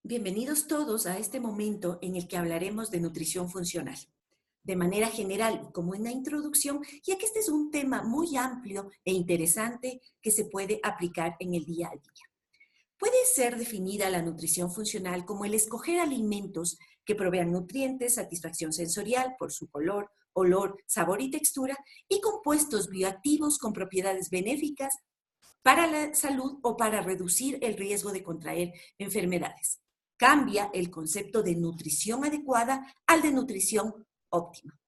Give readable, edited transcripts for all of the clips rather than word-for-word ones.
Bienvenidos todos a este momento en el que hablaremos de nutrición funcional. De manera general y como una introducción, ya que este es un tema muy amplio e interesante que se puede aplicar en el día a día. Puede ser definida la nutrición funcional como el escoger alimentos que provean nutrientes, satisfacción sensorial por su color, olor, sabor y textura, y compuestos bioactivos con propiedades benéficas para la salud o para reducir el riesgo de contraer enfermedades. Cambia el concepto de nutrición adecuada al de nutrición óptima.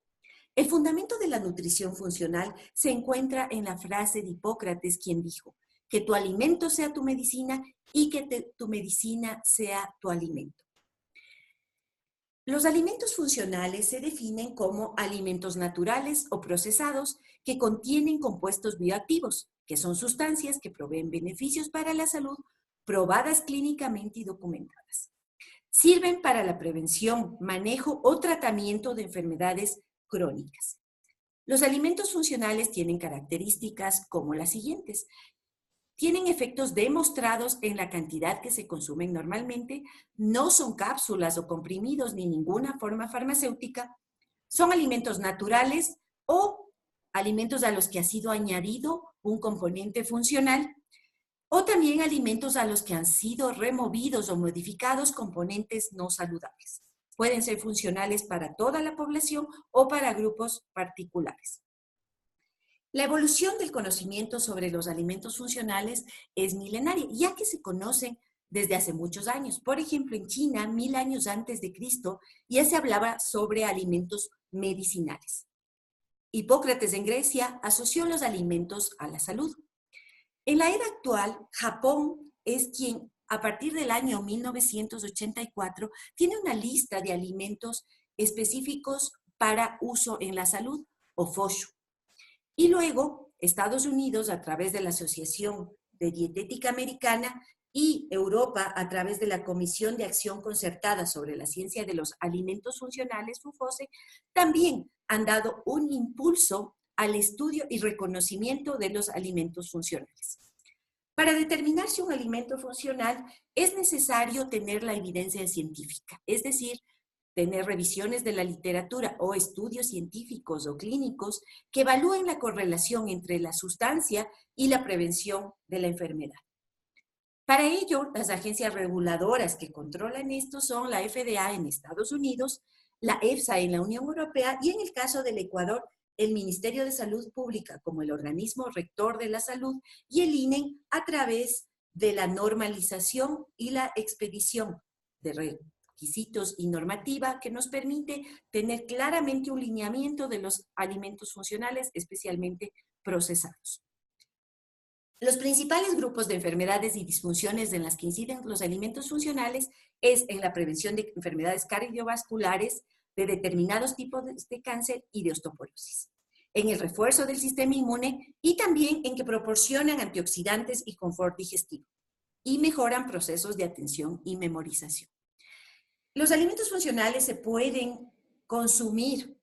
El fundamento de la nutrición funcional se encuentra en la frase de Hipócrates, quien dijo, que tu alimento sea tu medicina y que tu medicina sea tu alimento. Los alimentos funcionales se definen como alimentos naturales o procesados que contienen compuestos bioactivos, que son sustancias que proveen beneficios para la salud, probadas clínicamente y documentadas. Sirven para la prevención, manejo o tratamiento de enfermedades crónicas. Los alimentos funcionales tienen características como las siguientes. Tienen efectos demostrados en la cantidad que se consumen normalmente, no son cápsulas o comprimidos ni ninguna forma farmacéutica, son alimentos naturales o alimentos a los que ha sido añadido un componente funcional o también alimentos a los que han sido removidos o modificados componentes no saludables. Pueden ser funcionales para toda la población o para grupos particulares. La evolución del conocimiento sobre los alimentos funcionales es milenaria, ya que se conocen desde hace muchos años. Por ejemplo, en China, 1000 años antes de Cristo, ya se hablaba sobre alimentos medicinales. Hipócrates en Grecia asoció los alimentos a la salud. En la era actual, Japón es quien, a partir del año 1984, tiene una lista de alimentos específicos para uso en la salud, o FOSHU. Y luego, Estados Unidos, a través de la Asociación de Dietética Americana, y Europa, a través de la Comisión de Acción Concertada sobre la Ciencia de los Alimentos Funcionales, FUFOSE, también han dado un impulso al estudio y reconocimiento de los alimentos funcionales. Para determinar si un alimento funcional es necesario tener la evidencia científica, es decir, tener revisiones de la literatura o estudios científicos o clínicos que evalúen la correlación entre la sustancia y la prevención de la enfermedad. Para ello, las agencias reguladoras que controlan esto son la FDA en Estados Unidos, la EFSA en la Unión Europea y en el caso del Ecuador, el Ministerio de Salud Pública como el organismo rector de la salud y el INE a través de la normalización y la expedición de requisitos y normativa que nos permite tener claramente un lineamiento de los alimentos funcionales, especialmente procesados. Los principales grupos de enfermedades y disfunciones en las que inciden los alimentos funcionales es en la prevención de enfermedades cardiovasculares, de determinados tipos de cáncer y de osteoporosis, en el refuerzo del sistema inmune y también en que proporcionan antioxidantes y confort digestivo y mejoran procesos de atención y memorización. Los alimentos funcionales se pueden consumir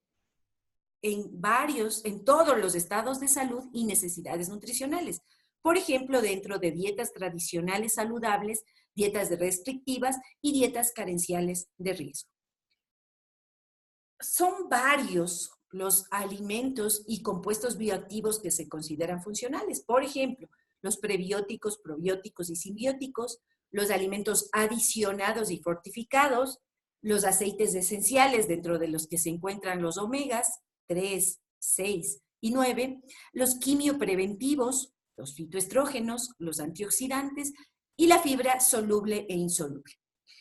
en todos los estados de salud y necesidades nutricionales. Por ejemplo, dentro de dietas tradicionales saludables, dietas restrictivas y dietas carenciales de riesgo. Son varios los alimentos y compuestos bioactivos que se consideran funcionales. Por ejemplo, los prebióticos, probióticos y simbióticos, los alimentos adicionados y fortificados, los aceites esenciales dentro de los que se encuentran los omegas 3, 6 y 9, los quimiopreventivos, los fitoestrógenos, los antioxidantes y la fibra soluble e insoluble.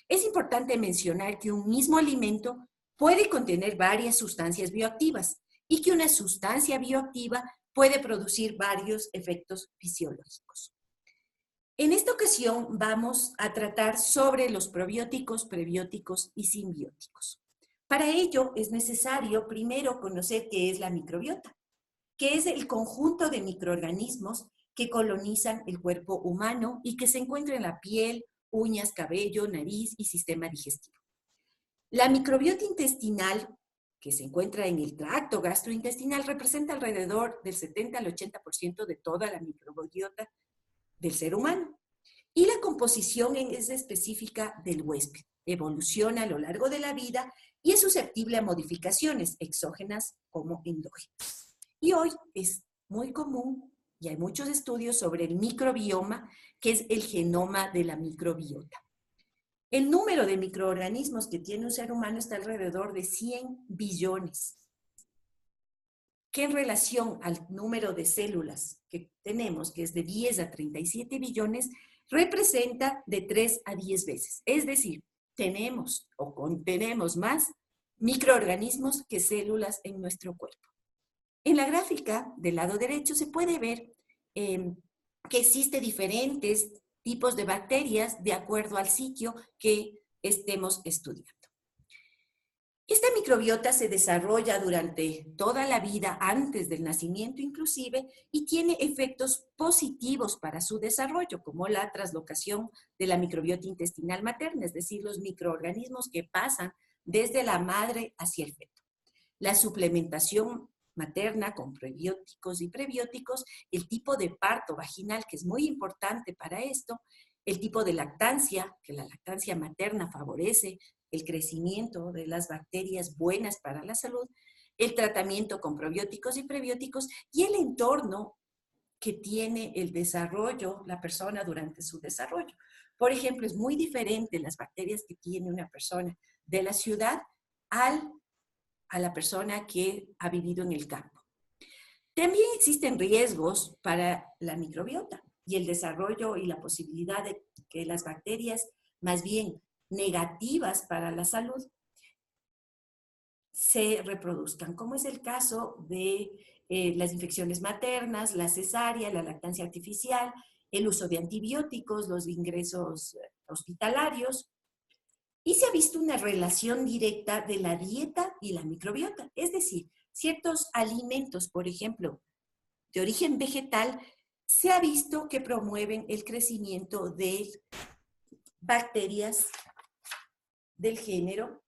Es importante mencionar que un mismo alimento puede contener varias sustancias bioactivas y que una sustancia bioactiva puede producir varios efectos fisiológicos. En esta ocasión vamos a tratar sobre los probióticos, prebióticos y simbióticos. Para ello es necesario primero conocer qué es la microbiota, que es el conjunto de microorganismos que colonizan el cuerpo humano y que se encuentra en la piel, uñas, cabello, nariz y sistema digestivo. La microbiota intestinal, que se encuentra en el tracto gastrointestinal, representa alrededor del 70 al 80% de toda la microbiota del ser humano. Y la composición es específica del huésped. Evoluciona a lo largo de la vida y es susceptible a modificaciones exógenas como endógenas. Y hoy es muy común, y hay muchos estudios sobre el microbioma, que es el genoma de la microbiota. El número de microorganismos que tiene un ser humano está alrededor de 100 billones, que en relación al número de células que tenemos, que es de 10 a 37 billones, representa de 3 a 10 veces. Es decir, tenemos o contenemos más microorganismos que células en nuestro cuerpo. En la gráfica del lado derecho se puede ver que existen diferentes tipos de bacterias de acuerdo al sitio que estemos estudiando. Esta microbiota se desarrolla durante toda la vida, antes del nacimiento inclusive, y tiene efectos positivos para su desarrollo, como la translocación de la microbiota intestinal materna, es decir, los microorganismos que pasan desde la madre hacia el feto. La suplementación materna con probióticos y prebióticos, el tipo de parto vaginal, que es muy importante para esto, el tipo de lactancia, que la lactancia materna favorece el crecimiento de las bacterias buenas para la salud, el tratamiento con probióticos y prebióticos y el entorno que tiene el desarrollo, la persona durante su desarrollo. Por ejemplo, es muy diferente las bacterias que tiene una persona de la ciudad a la persona que ha vivido en el campo. También existen riesgos para la microbiota y el desarrollo y la posibilidad de que las bacterias, más bien negativas para la salud, se reproduzcan, como es el caso de las infecciones maternas, la cesárea, la lactancia artificial, el uso de antibióticos, los ingresos hospitalarios. Y se ha visto una relación directa de la dieta y la microbiota. Es decir, ciertos alimentos, por ejemplo, de origen vegetal, se ha visto que promueven el crecimiento de bacterias del género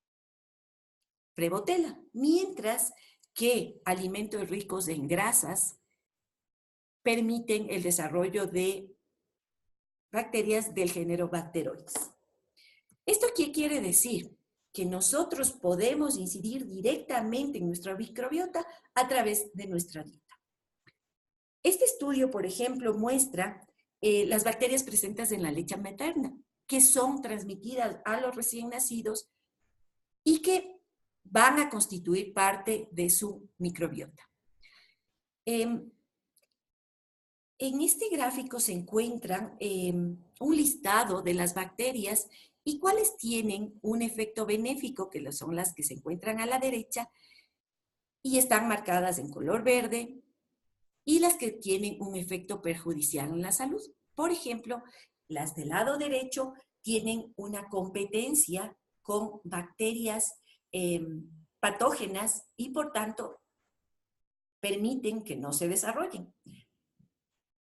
Prevotella, mientras que alimentos ricos en grasas permiten el desarrollo de bacterias del género Bacteroides. ¿Esto qué quiere decir? Que nosotros podemos incidir directamente en nuestra microbiota a través de nuestra dieta. Este estudio, por ejemplo, muestra las bacterias presentes en la leche materna, que son transmitidas a los recién nacidos y que van a constituir parte de su microbiota. En este gráfico se encuentran un listado de las bacterias y cuáles tienen un efecto benéfico, que son las que se encuentran a la derecha y están marcadas en color verde, y las que tienen un efecto perjudicial en la salud. Por ejemplo, las del lado derecho tienen una competencia con bacterias patógenas y por tanto permiten que no se desarrollen.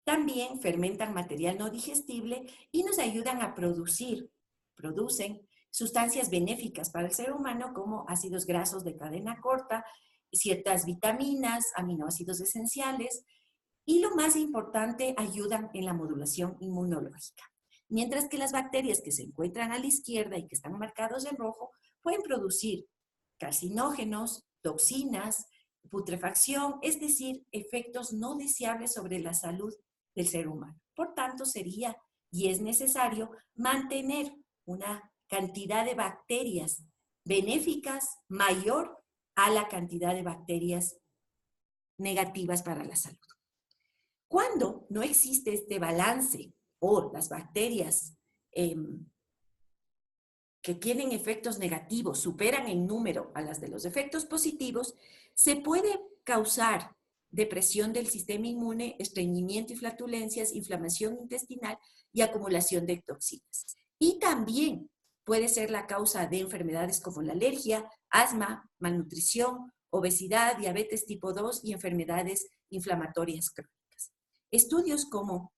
También fermentan material no digestible y nos ayudan a producen sustancias benéficas para el ser humano como ácidos grasos de cadena corta, ciertas vitaminas, aminoácidos esenciales y lo más importante, ayudan en la modulación inmunológica. Mientras que las bacterias que se encuentran a la izquierda y que están marcados en rojo pueden producir carcinógenos, toxinas, putrefacción, es decir, efectos no deseables sobre la salud del ser humano. Por tanto, sería y es necesario mantener una cantidad de bacterias benéficas mayor a la cantidad de bacterias negativas para la salud. Cuando no existe este balance o las bacterias que tienen efectos negativos superan en número a las de los efectos positivos, se puede causar depresión del sistema inmune, estreñimiento y flatulencias, inflamación intestinal y acumulación de toxinas. Y también puede ser la causa de enfermedades como la alergia, asma, malnutrición, obesidad, diabetes tipo 2 y enfermedades inflamatorias crónicas. Estudios como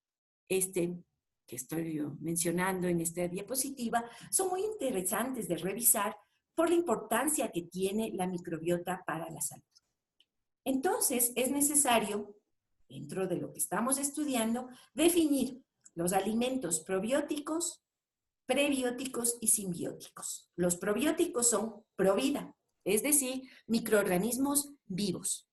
este que estoy mencionando en esta diapositiva son muy interesantes de revisar por la importancia que tiene la microbiota para la salud. Entonces, es necesario, dentro de lo que estamos estudiando, definir los alimentos probióticos, prebióticos y simbióticos. Los probióticos son provida, es decir, microorganismos vivos.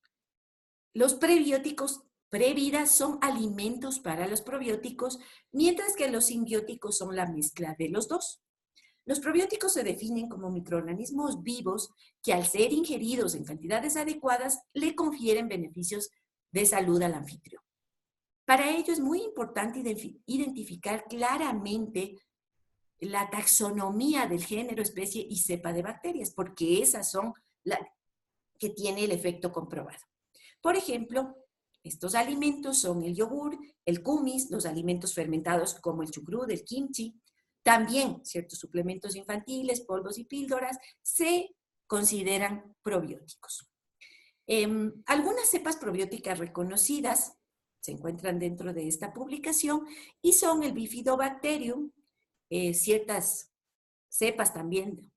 Los prebióticos previda son alimentos para los probióticos, mientras que los simbióticos son la mezcla de los dos. Los probióticos se definen como microorganismos vivos que al ser ingeridos en cantidades adecuadas le confieren beneficios de salud al anfitrión. Para ello es muy importante identificar claramente la taxonomía del género, especie y cepa de bacterias, porque esas son las que tiene el efecto comprobado. Por ejemplo, estos alimentos son el yogur, el kumis, los alimentos fermentados como el chucrut, el kimchi. También ciertos suplementos infantiles, polvos y píldoras se consideran probióticos. Algunas cepas probióticas reconocidas se encuentran dentro de esta publicación y son el Bifidobacterium, ciertas cepas también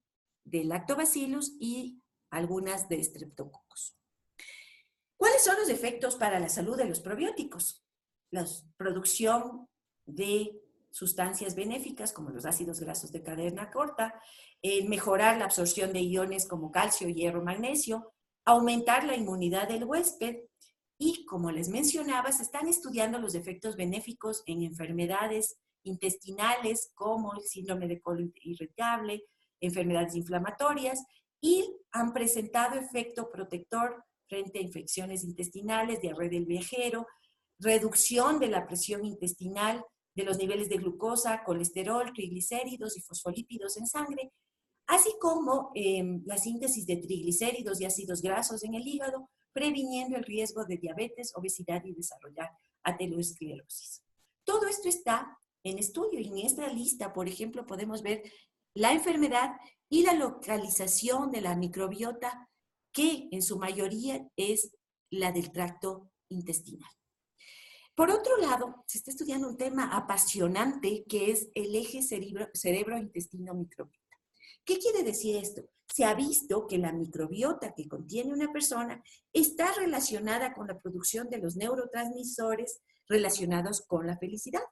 de Lactobacillus y algunas de Streptococcus. ¿Cuáles son los efectos para la salud de los probióticos? La producción de sustancias benéficas como los ácidos grasos de cadena corta, mejorar la absorción de iones como calcio, hierro, magnesio, aumentar la inmunidad del huésped y, como les mencionaba, se están estudiando los efectos benéficos en enfermedades intestinales como el síndrome de colon irritable, enfermedades inflamatorias y han presentado efecto protector frente a infecciones intestinales, diarrea del viajero, reducción de la presión intestinal, de los niveles de glucosa, colesterol, triglicéridos y fosfolípidos en sangre, así como la síntesis de triglicéridos y ácidos grasos en el hígado, previniendo el riesgo de diabetes, obesidad y desarrollar aterosclerosis. Todo esto está en estudio y en esta lista, por ejemplo, podemos ver la enfermedad y la localización de la microbiota, que en su mayoría es la del tracto intestinal. Por otro lado, se está estudiando un tema apasionante que es el eje cerebro-intestino-microbiota. ¿Qué quiere decir esto? Se ha visto que la microbiota que contiene una persona está relacionada con la producción de los neurotransmisores relacionados con la felicidad,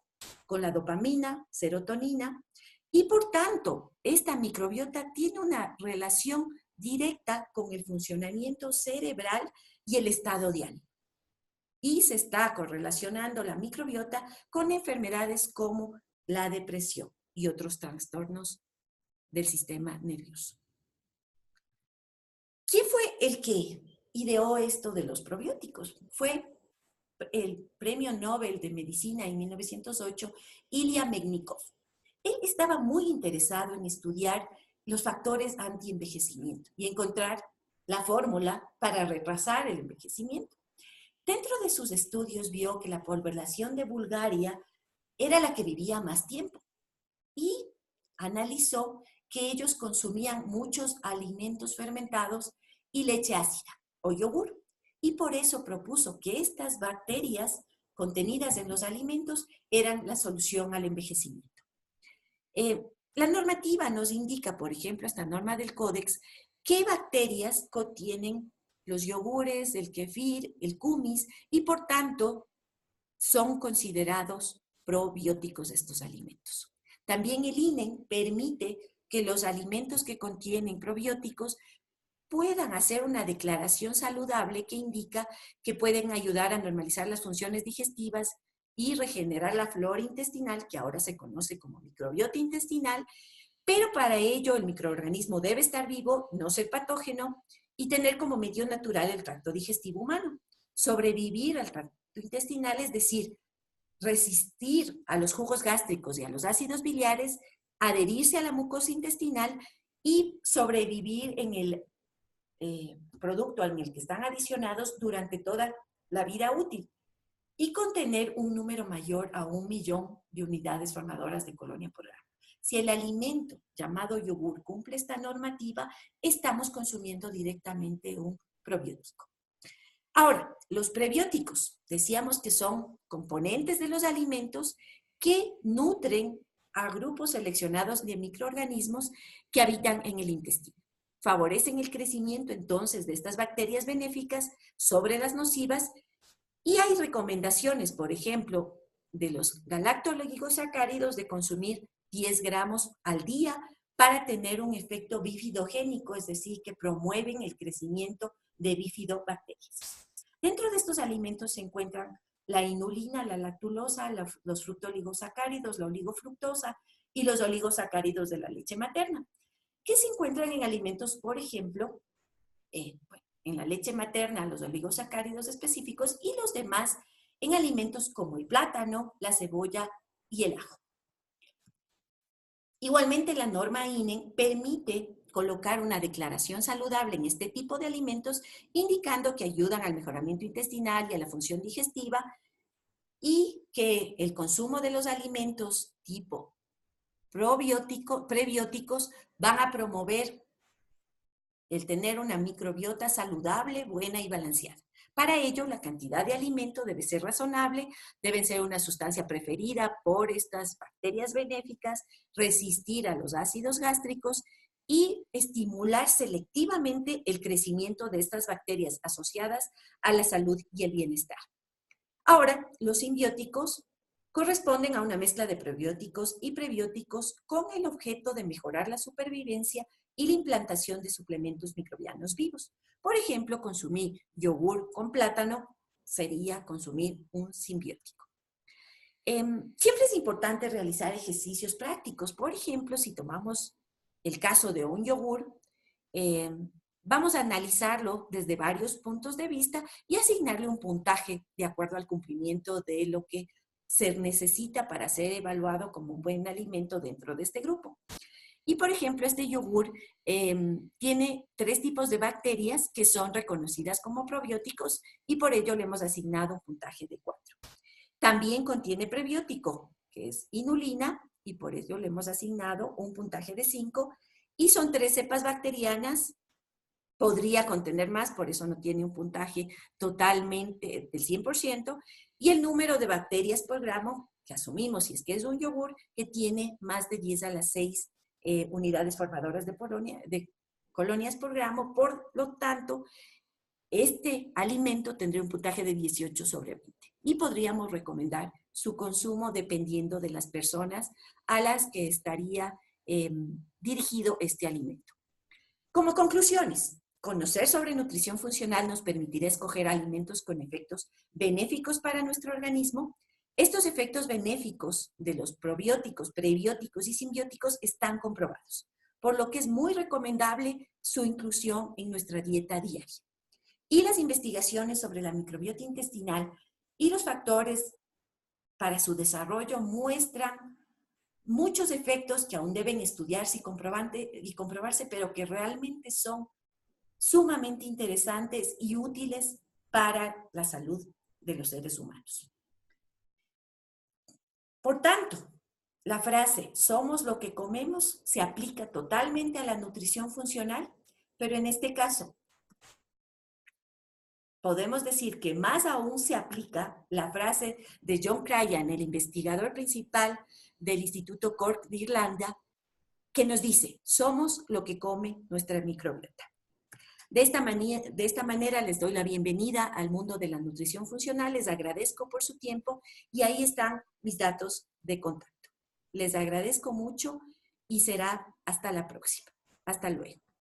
con la dopamina, serotonina, y por tanto, esta microbiota tiene una relación directa con el funcionamiento cerebral y el estado de ánimo. Y se está correlacionando la microbiota con enfermedades como la depresión y otros trastornos del sistema nervioso. ¿Quién fue el que ideó esto de los probióticos? Fue el Premio Nobel de Medicina en 1908, Ilya Mechnikov. Él estaba muy interesado en estudiar los factores anti-envejecimiento y encontrar la fórmula para retrasar el envejecimiento. Dentro de sus estudios vio que la población de Bulgaria era la que vivía más tiempo y analizó que ellos consumían muchos alimentos fermentados y leche ácida o yogur. Y por eso propuso que estas bacterias contenidas en los alimentos eran la solución al envejecimiento. La normativa nos indica, por ejemplo, esta norma del Códex, qué bacterias contienen los yogures, el kefir, el kumis, y por tanto son considerados probióticos estos alimentos. También el INE permite que los alimentos que contienen probióticos puedan hacer una declaración saludable que indica que pueden ayudar a normalizar las funciones digestivas y regenerar la flora intestinal, que ahora se conoce como microbiota intestinal, pero para ello el microorganismo debe estar vivo, no ser patógeno y tener como medio natural el tracto digestivo humano. Sobrevivir al tracto intestinal, es decir, resistir a los jugos gástricos y a los ácidos biliares, adherirse a la mucosa intestinal y sobrevivir en el producto en el que están adicionados durante toda la vida útil y contener un número mayor a 1 millón de unidades formadoras de colonia por gramo. Si el alimento llamado yogur cumple esta normativa, estamos consumiendo directamente un probiótico. Ahora, los prebióticos, decíamos que son componentes de los alimentos que nutren a grupos seleccionados de microorganismos que habitan en el intestino. Favorecen el crecimiento entonces de estas bacterias benéficas sobre las nocivas y hay recomendaciones, por ejemplo, de los galactoligosacáridos de consumir 10 gramos al día para tener un efecto bifidogénico, es decir, que promueven el crecimiento de bifidobacterias. Dentro de estos alimentos se encuentran la inulina, la lactulosa, los fructoligosacáridos, la oligofructosa y los oligosacáridos de la leche materna, que se encuentran en alimentos, por ejemplo, en la leche materna, los oligosacáridos específicos y los demás en alimentos como el plátano, la cebolla y el ajo. Igualmente, la norma INE permite colocar una declaración saludable en este tipo de alimentos, indicando que ayudan al mejoramiento intestinal y a la función digestiva, y que el consumo de los alimentos tipo prebióticos van a promover el tener una microbiota saludable, buena y balanceada. Para ello, la cantidad de alimento debe ser razonable, deben ser una sustancia preferida por estas bacterias benéficas, resistir a los ácidos gástricos y estimular selectivamente el crecimiento de estas bacterias asociadas a la salud y el bienestar. Ahora, los simbióticos corresponden a una mezcla de probióticos y prebióticos con el objeto de mejorar la supervivencia y la implantación de suplementos microbianos vivos. Por ejemplo, consumir yogur con plátano sería consumir un simbiótico. Siempre es importante realizar ejercicios prácticos. Por ejemplo, si tomamos el caso de un yogur, vamos a analizarlo desde varios puntos de vista y asignarle un puntaje de acuerdo al cumplimiento de lo que se necesita para ser evaluado como un buen alimento dentro de este grupo. Y, por ejemplo, este yogur tiene 3 tipos de bacterias que son reconocidas como probióticos y por ello le hemos asignado un puntaje de 4. También contiene prebiótico, que es inulina, y por ello le hemos asignado un puntaje de 5. Y son 3 cepas bacterianas. Podría contener más, por eso no tiene un puntaje totalmente del 100%. Y el número de bacterias por gramo, que asumimos, si es que es un yogur, que tiene más de 10 a la 6 unidades formadoras de colonias por gramo. Por lo tanto, este alimento tendría un puntaje de 18 sobre 20 y podríamos recomendar su consumo dependiendo de las personas a las que estaría dirigido este alimento. Como conclusiones, conocer sobre nutrición funcional nos permitirá escoger alimentos con efectos benéficos para nuestro organismo. Estos efectos benéficos de los probióticos, prebióticos y simbióticos están comprobados, por lo que es muy recomendable su inclusión en nuestra dieta diaria. Y las investigaciones sobre la microbiota intestinal y los factores para su desarrollo muestran muchos efectos que aún deben estudiarse y comprobarse, pero que realmente son sumamente interesantes y útiles para la salud de los seres humanos. Por tanto, la frase "somos lo que comemos" se aplica totalmente a la nutrición funcional, pero en este caso podemos decir que más aún se aplica la frase de John Cryan, el investigador principal del Instituto Cork de Irlanda, que nos dice: somos lo que come nuestra microbiota. De esta manera les doy la bienvenida al mundo de la nutrición funcional, les agradezco por su tiempo y ahí están mis datos de contacto. Les agradezco mucho y será hasta la próxima. Hasta luego.